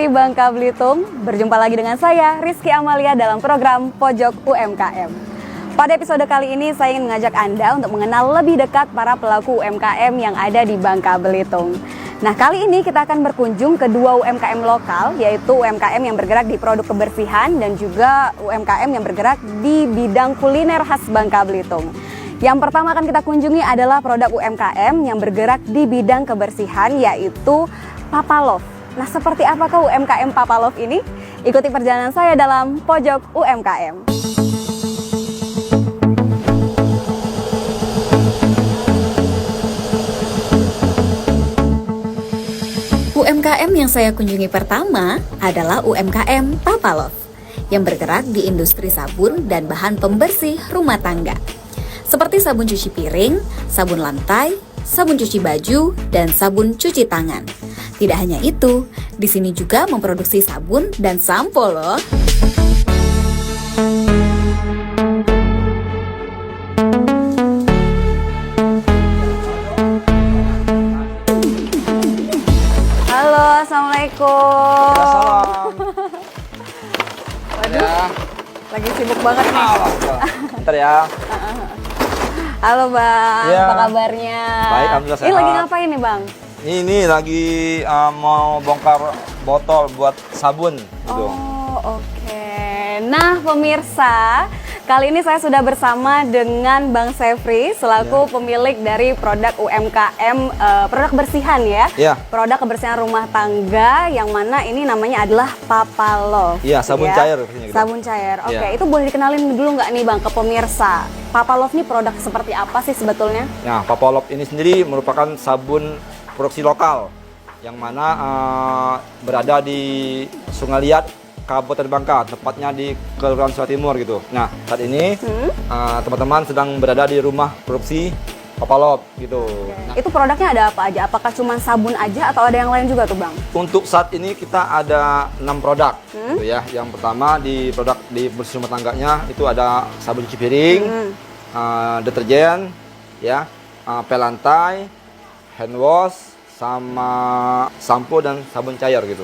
dari Bangka Belitung. Berjumpa lagi dengan saya, Rizky Amalia, dalam program Pojok UMKM. Pada episode kali ini, saya ingin mengajak Anda untuk mengenal lebih dekat para pelaku UMKM yang ada di Bangka Belitung. Nah, kali ini kita akan berkunjung ke dua UMKM lokal, yaitu UMKM yang bergerak di produk kebersihan dan juga UMKM yang bergerak di bidang kuliner khas Bangka Belitung. Yang pertama akan kita kunjungi adalah produk UMKM yang bergerak di bidang kebersihan, yaitu Papalove. Nah, seperti apakah UMKM Papalove ini? Ikuti perjalanan saya dalam Pojok UMKM. UMKM yang saya kunjungi pertama adalah UMKM Papalove yang bergerak di industri sabun dan bahan pembersih rumah tangga, seperti sabun cuci piring, sabun lantai, sabun cuci baju, dan sabun cuci tangan. Tidak hanya itu, di sini juga memproduksi sabun dan sampo loh. Halo, assalamualaikum. Salam. Waduh, lagi sibuk banget nih. Bentar ya. Halo Bang, Ya. apa kabarnya? Baik, alhamdulillah Ini sehat. lagi ngapain nih Bang? Ini lagi mau bongkar botol buat sabun gitu. Oh, oke. Nah, pemirsa, kali ini saya sudah bersama dengan Bang Sefri selaku pemilik dari produk UMKM produk kebersihan ya. Ya. Produk kebersihan rumah tangga yang mana ini namanya adalah Papalove. Iya, sabun cair pastinya gitu. Sabun cair. Oke, Ya. itu boleh dikenalin dulu nggak nih Bang ke pemirsa? Papalove ini produk seperti apa sih sebetulnya? Nah, Papalove ini sendiri merupakan sabun produksi lokal yang mana berada di Sungai Liat, Kabupaten Bangka, tepatnya di Kelurahan Surat Timur gitu. Nah, saat ini teman-teman sedang berada di rumah produksi Papalove gitu. Nah, Itu produknya ada apa aja? Apakah cuma sabun aja atau ada yang lain juga tuh Bang? untuk saat ini kita ada 6 produk gitu ya. Yang pertama di produk di bersih rumah tangganya itu ada sabun cuci piring, deterjen, ya, pel lantai, hand wash, sama sampo dan sabun cair gitu.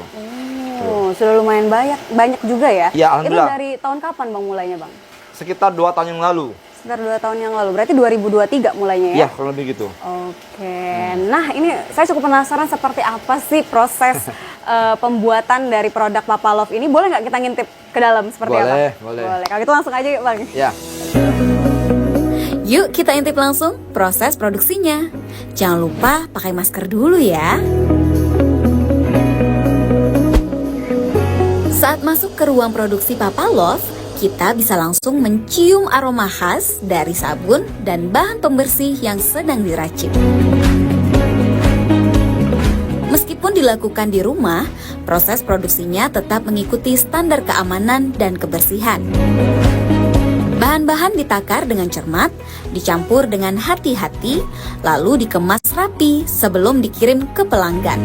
Oh, sudah lumayan banyak juga ya? Iya, Itu alhamdulillah. dari tahun kapan Bang mulainya Bang? Sekitar 2 tahun yang lalu. Sekitar 2 tahun yang lalu, berarti 2023 mulainya ya? Ya, kurang lebih gitu. Oke, nah ini saya cukup penasaran seperti apa sih proses pembuatan dari produk Papalove ini. Boleh nggak kita ngintip ke dalam seperti apa? Boleh. Kalau gitu langsung aja yuk Bang. Ya. Yuk kita intip langsung proses produksinya. Jangan lupa pakai masker dulu ya. Saat masuk ke ruang produksi Papalove, kita bisa langsung mencium aroma khas dari sabun dan bahan pembersih yang sedang diracik. Meskipun dilakukan di rumah, proses produksinya tetap mengikuti standar keamanan dan kebersihan. Bahan-bahan ditakar dengan cermat, dicampur dengan hati-hati, lalu dikemas rapi sebelum dikirim ke pelanggan.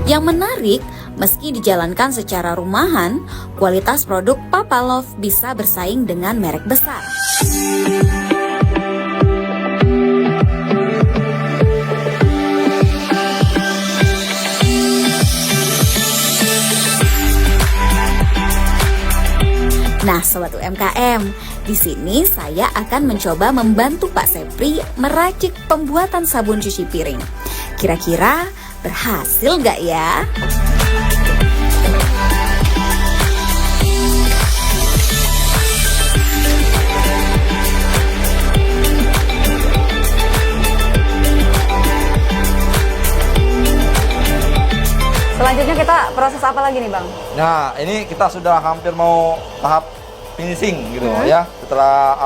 Yang menarik, meski dijalankan secara rumahan, kualitas produk Papalove bisa bersaing dengan merek besar. Nah, Sobat UMKM, di sini saya akan mencoba membantu Pak Sefri meracik pembuatan sabun cuci piring. Kira-kira berhasil nggak ya? Selanjutnya kita proses apa lagi nih Bang? Nah, ini kita sudah hampir mau tahap finishing gitu ya. Setelah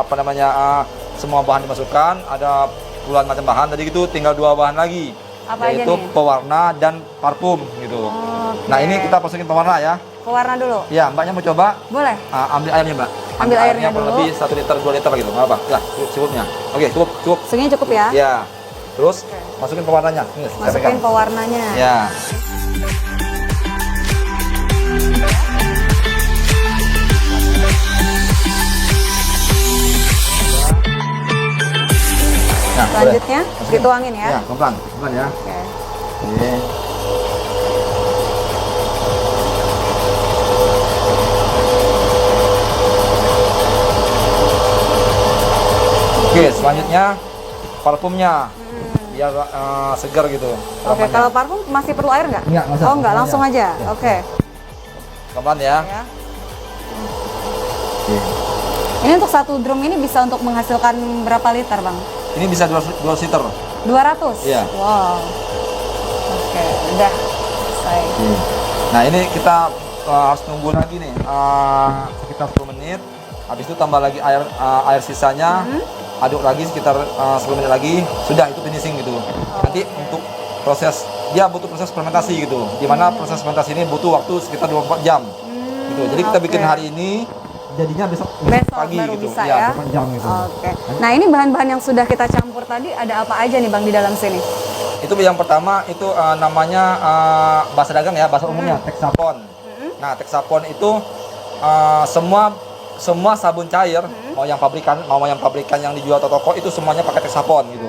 semua bahan dimasukkan, ada puluhan macam bahan. Tadi gitu tinggal 2 bahan lagi. Apa aja yaitu nih? pewarna dan parfum gitu. Oke. Nah, ini kita masukin pewarna ya. Pewarna dulu? Ya, Mbaknya mau coba? Boleh? Ambil airnya, Mbak. Ambil airnya kurang dulu. lebih 1 liter 2 liter gitu, nggak apa? Ya, cukupnya. Oke, cukup. Segini cukup ya? Ya. Terus masukin pewarnanya. Ini, saya Masukin pegang. pewarnanya. Ya. Nah, Selanjutnya boleh. Masukin. dituangin ya? Ya, pelan-pelan ya. Oke. Oke. Oke, selanjutnya parfumnya biar segar gitu. Oke, kalau parfum masih perlu air nggak? Nggak usah. Oh nggak, langsung aja. Ya. Oke. Pelan ya. Ya. Oke. Ini untuk satu drum ini bisa untuk menghasilkan berapa liter, Bang? Ini bisa 2 liter. 200? Iya. Wow. Oke, udah selesai. Nah ini kita harus nunggu lagi nih sekitar 10 menit. Habis itu tambah lagi air sisanya, aduk lagi sekitar 10 menit lagi. Sudah, itu finishing gitu. Nanti untuk proses, dia butuh proses fermentasi gitu. Dimana proses fermentasi ini butuh waktu sekitar 24 jam. Gitu. Jadi kita bikin hari ini, jadinya besok pagi baru gitu. bisa ya? 24 jam gitu. Oke. Nah ini bahan-bahan yang sudah kita campur tadi ada apa aja nih Bang di dalam sini? Itu yang pertama itu namanya bahasa dagang ya, bahasa umumnya Texapon. Nah, Texapon itu semua sabun cair, mau yang pabrikan yang dijual atau toko itu semuanya pakai Texapon gitu.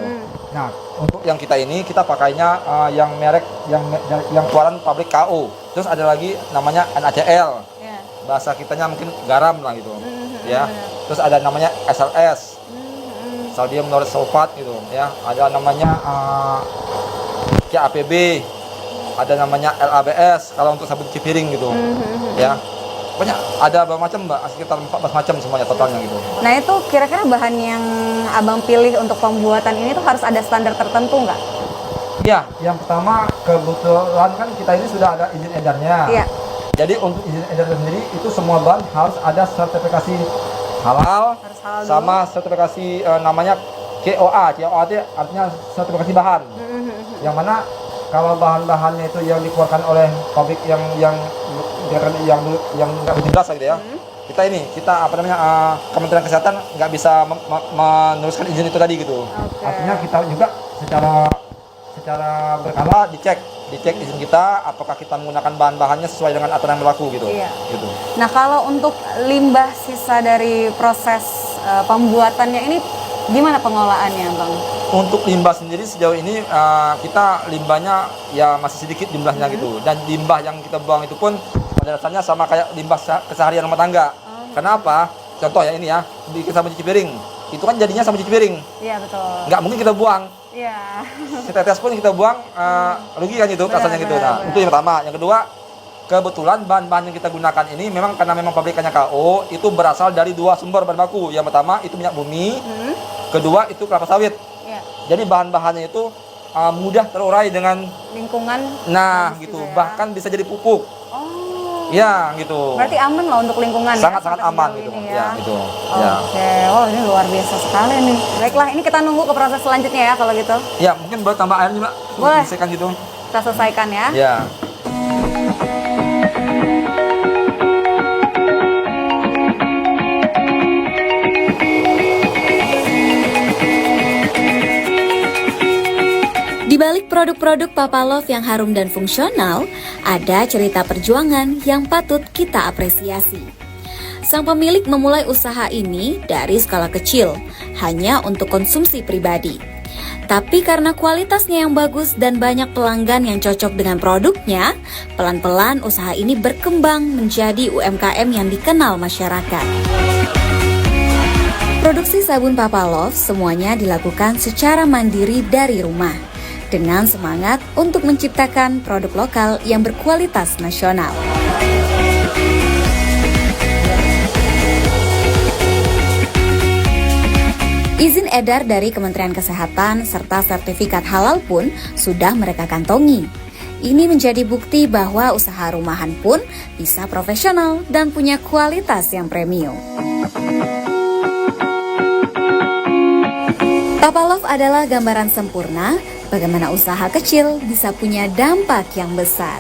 Nah, untuk yang kita ini kita pakainya yang merek yang keluaran pabrik KO. Terus ada lagi namanya NaCl. Ya. Bahasa kitanya mungkin garam lah gitu. Ya. Terus ada namanya SLS. Sodium lauryl sulfat gitu ya. Ada namanya KAPB. Ada namanya LABS kalau untuk sabun cuci piring gitu. Ya. Pokoknya ada berapa macam Mbak, sekitar 14 macam semuanya totalnya gitu. Nah itu kira-kira bahan yang Abang pilih untuk pembuatan ini tuh harus ada standar tertentu nggak? Iya, yang pertama kebetulan kan kita ini sudah ada izin edarnya. Iya. Jadi untuk izin edar sendiri itu semua bahan harus ada sertifikasi halal, Harus halal dulu. sama sertifikasi namanya KOA. KOA itu artinya sertifikasi bahan. Yang mana kalau bahan-bahannya itu yang dikeluarkan oleh pabrik yang nggak begitu jelas gitu ya. Kita Kementerian Kesehatan nggak bisa meneruskan izin itu tadi gitu. Oke. Artinya kita juga secara berkala dicek izin kita apakah kita menggunakan bahan-bahannya sesuai dengan aturan yang berlaku gitu. Iya. Gitu. Nah kalau untuk limbah sisa dari proses pembuatannya ini gimana pengolahannya Bang? Untuk limbah sendiri sejauh ini kita limbahnya ya masih sedikit jumlahnya gitu, dan limbah yang kita buang itu pun pada dasarnya sama kayak limbah keseharian rumah tangga. Kenapa? Contoh ya ini ya, bikin sabun cuci piring, itu kan jadinya sabun cuci piring, Iya betul. nggak mungkin kita buang. Iya. Setetes pun kita buang, rugi kan itu kasarnya gitu. Nah itu yang pertama. Yang kedua, kebetulan bahan-bahan yang kita gunakan ini karena memang pabrikannya KO, itu berasal dari 2 sumber bahan baku. Yang pertama itu minyak bumi, kedua itu kelapa sawit. Iya. Jadi bahan-bahannya itu mudah terurai dengan Lingkungan. nah bagus gitu, juga ya. bahkan bisa jadi pupuk. Oh. Ya gitu. Berarti aman loh untuk lingkungan. Sangat-sangat sampai aman sejauh gitu. ini Ya gitu. Ya. Oke, oh ini luar biasa sekali nih. Baiklah, ini kita nunggu ke proses selanjutnya ya kalau gitu. Ya, mungkin boleh tambah air nih, Mbak. Boleh. Disekan gitu. Kita selesaikan ya. Ya. Di balik produk-produk Papa Love yang harum dan fungsional, ada cerita perjuangan yang patut kita apresiasi. Sang pemilik memulai usaha ini dari skala kecil, hanya untuk konsumsi pribadi. Tapi karena kualitasnya yang bagus dan banyak pelanggan yang cocok dengan produknya, pelan-pelan usaha ini berkembang menjadi UMKM yang dikenal masyarakat. Produksi sabun Papa Love semuanya dilakukan secara mandiri dari rumah, dengan semangat untuk menciptakan produk lokal yang berkualitas nasional. Izin edar dari Kementerian Kesehatan serta sertifikat halal pun sudah mereka kantongi. Ini menjadi bukti bahwa usaha rumahan pun bisa profesional dan punya kualitas yang premium. Papa Love adalah gambaran sempurna bagaimana usaha kecil bisa punya dampak yang besar.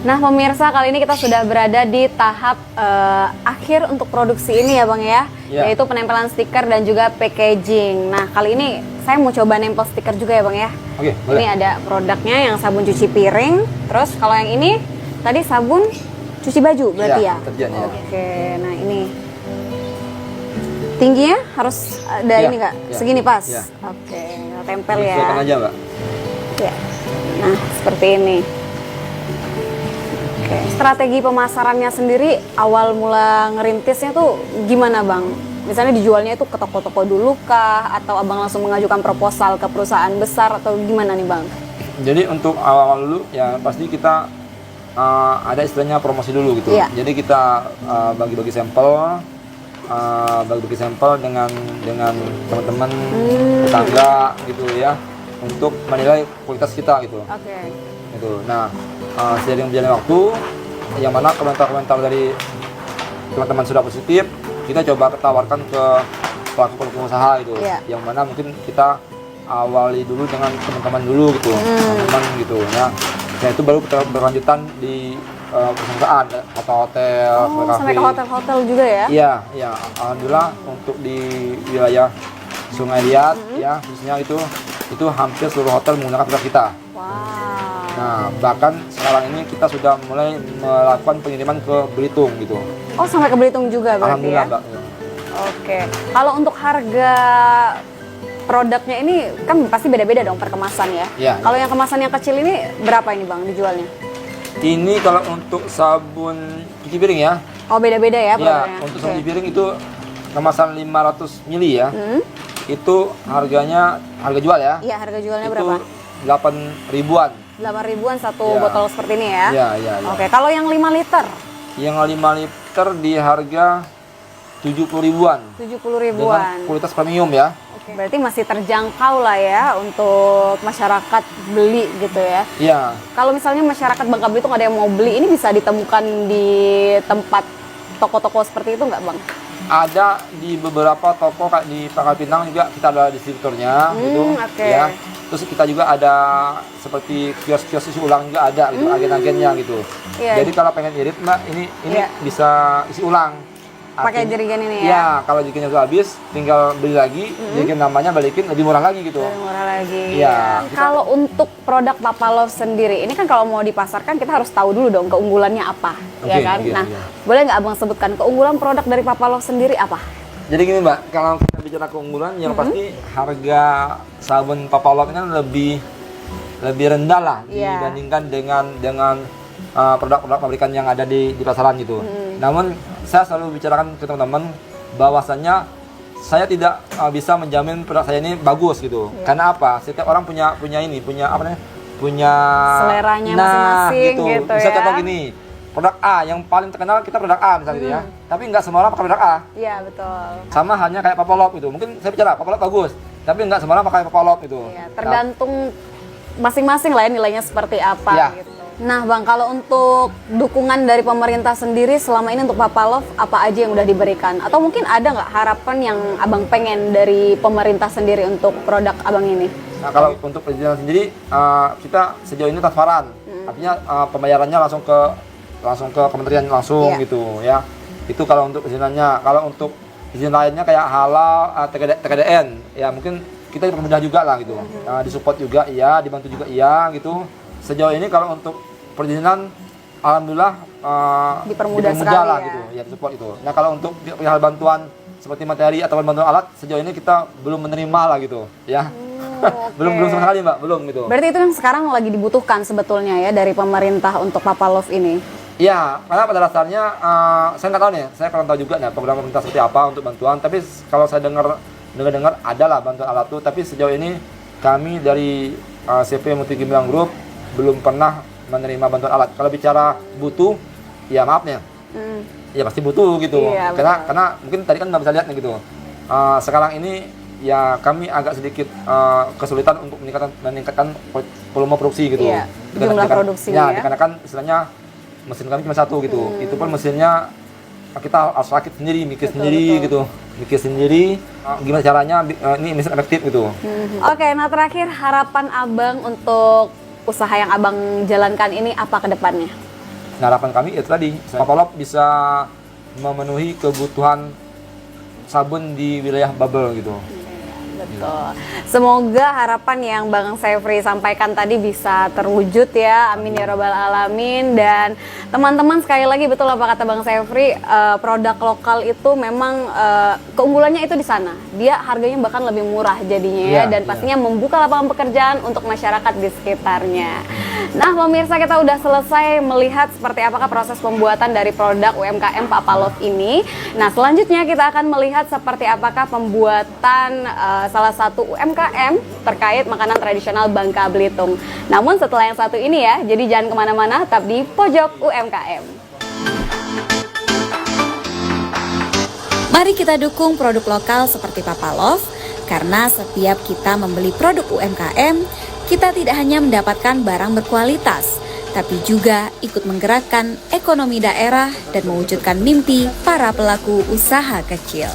Nah pemirsa, kali ini kita sudah berada di tahap akhir untuk produksi ini ya Bang ya, yaitu penempelan stiker dan juga packaging. Nah kali ini saya mau coba nempel stiker juga ya Bang ya. Oke, Ini ada produknya yang sabun cuci piring, terus kalau yang ini tadi sabun cuci baju berarti Iya, ya? deterjen, ya. Oke, nah ini tingginya harus ada Iya, ini nggak? iya. Segini pas? Iya. Oke, tempel ya. Silakan aja Mbak. Ya. Nah, seperti ini. Oke, strategi pemasarannya sendiri awal mula ngerintisnya tuh gimana Bang? Misalnya dijualnya itu ke toko-toko dulu kah? Atau Abang langsung mengajukan proposal ke perusahaan besar atau gimana nih Bang? Jadi untuk awal dulu ya pasti kita ada istilahnya promosi dulu gitu. Iya. Jadi kita bagi-bagi sampel, dengan teman-teman tetangga gitu ya, untuk menilai kualitas kita gitu. Oke. Gitu. Nah, seiring berjalannya waktu, yang mana komentar-komentar dari teman-teman sudah positif, kita coba tawarkan ke pelaku usaha gitu. Iya. Yang mana mungkin kita awali dulu dengan teman-teman dulu gitu, teman-teman gitu ya. Nah itu baru kita berlanjutan di perusahaan, hotel-hotel, Oh, sampai ke hotel-hotel juga ya? Iya, iya. Alhamdulillah untuk di wilayah Sungai Liat ya, khususnya itu hampir seluruh hotel menggunakan produk kita. Wow. Nah, bahkan sekarang ini kita sudah mulai melakukan pengiriman ke Belitung gitu. Oh, sampai ke Belitung juga berarti ya? Alhamdulillah, Mbak. Oke. Kalau untuk harga produknya ini kan pasti beda-beda dong per kemasan ya? Iya. Kalau yang kemasan yang kecil ini berapa ini Bang dijualnya? Ini kalau untuk sabun cuci piring ya. Oh, beda-beda ya Ya, produknya? untuk Oke. sabun cuci piring itu kemasan 500 ml ya. Itu harganya harga jual ya. Iya, harga jualnya Itu berapa? 8 ribuan. 8 ribuan satu Ya. botol seperti ini ya? Iya, iya, iya. Oke, kalau yang 5 liter? Yang 5 liter di harga 70 ribuan. 70 Dengan ribuan. kualitas premium ya. Oke, berarti masih terjangkau lah ya untuk masyarakat beli gitu ya. Iya. Kalau misalnya masyarakat Bangka Belitung ada yang mau beli, ini bisa ditemukan di tempat toko-toko seperti itu nggak Bang? Ada di beberapa toko kayak di Pangkal Pinang juga kita ada distributornya gitu oke. ya. Terus kita juga ada seperti kios-kios isi ulang juga ada gitu, agen-agennya gitu. Iya. Jadi kalau pengen irit Mbak, ini Iya. bisa isi ulang. Pakai Artinya- jerigen ini ya? Iya, kalau jerigennya sudah habis, tinggal beli lagi, jerigen namanya balikin lebih murah lagi gitu. Lebih murah lagi. Iya. Kalau untuk produk Papalov sendiri, ini kan kalau mau dipasarkan kita harus tahu dulu dong keunggulannya apa, ya Oke, kan? iya, Nah, iya. boleh nggak Abang sebutkan keunggulan produk dari Papalov sendiri apa? Jadi gini Mbak, kalau kita bicara keunggulan, yang pasti harga sabun Papalov ini kan lebih rendah lah Iya. dibandingkan dengan produk-produk pabrikan yang ada di pasaran gitu. Namun saya selalu bicarakan ke teman-teman bahwasannya saya tidak bisa menjamin produk saya ini bagus gitu. Karena apa? Setiap orang punya apa namanya? Punya Seleranya masing-masing gitu Bisa ya. contoh gini, produk A yang paling terkenal kita produk A misalnya gitu ya. Tapi nggak semua orang pakai produk A. Iya, betul. Sama halnya kayak Papalov gitu. Mungkin saya bicara Papalov bagus, tapi nggak semua orang pakai Papalov gitu. Iya, tergantung masing-masing lah ya nilainya seperti apa Iya. gitu. Nah Bang, kalau untuk dukungan dari pemerintah sendiri selama ini untuk Papalov apa aja yang udah diberikan? Atau mungkin ada nggak harapan yang Abang pengen dari pemerintah sendiri untuk produk Abang ini? Nah kalau untuk perizinan sendiri kita sejauh ini transparan, artinya pembayarannya langsung ke kementerian langsung Iya. gitu ya. Itu kalau untuk perizinannya. Kalau untuk izin lainnya kayak halal, TKDN, ya mungkin kita dipermudah juga lah gitu. Disupport juga iya, dibantu juga iya gitu. Sejauh ini kalau untuk perizinan, alhamdulillah Dipermudah sekali lah ya. gitu, ya disupport itu. Nah kalau untuk hal bantuan seperti materi atau bantuan alat, sejauh ini kita belum menerima lah gitu, ya. Oke. belum sama sekali Mbak, belum gitu. Berarti itu yang sekarang lagi dibutuhkan sebetulnya ya dari pemerintah untuk Papalov ini. Iya, karena pada dasarnya saya nggak tahu nih, saya kurang tahu juga nih program pemerintah seperti apa untuk bantuan. Tapi kalau saya dengar ada lah bantuan alat itu. Tapi sejauh ini kami dari CP Multi Gemilang Group belum pernah menerima bantuan alat. Kalau bicara butuh, ya maaf nih, ya pasti butuh gitu. Iya, Karena mungkin tadi kan nggak bisa lihat nih gitu. Sekarang ini ya kami agak sedikit kesulitan untuk meningkatkan volume produksi gitu. Iya, jumlah produksinya ya. Dikarenakan istilahnya mesin kami cuma satu gitu. Itu pun mesinnya kita harus rakit sendiri, mikir sendiri gitu. Mikir sendiri gimana caranya ini mesin efektif gitu. Oke, nah terakhir harapan Abang untuk usaha yang Abang jalankan ini apa ke depannya? Nah, harapan kami itu tadi, Papalov bisa memenuhi kebutuhan sabun di wilayah Babel gitu. Betul. Semoga harapan yang Bang Sefri sampaikan tadi bisa terwujud ya. Amin ya robbal alamin. Dan teman-teman, sekali lagi betul apa kata Bang Sefri, produk lokal itu memang keunggulannya itu di sana. Dia harganya bahkan lebih murah jadinya ya, dan pastinya membuka lapangan pekerjaan untuk masyarakat di sekitarnya. Nah, pemirsa, kita udah selesai melihat seperti apakah proses pembuatan dari produk UMKM Pak Palof ini. Nah, selanjutnya kita akan melihat seperti apakah pembuatan salah satu UMKM terkait makanan tradisional Bangka Belitung. Namun setelah yang satu ini ya, jadi jangan kemana-mana, tetap di Pojok UMKM. Mari kita dukung produk lokal seperti Pak Palof, karena setiap kita membeli produk UMKM, kita tidak hanya mendapatkan barang berkualitas, tapi juga ikut menggerakkan ekonomi daerah dan mewujudkan mimpi para pelaku usaha kecil.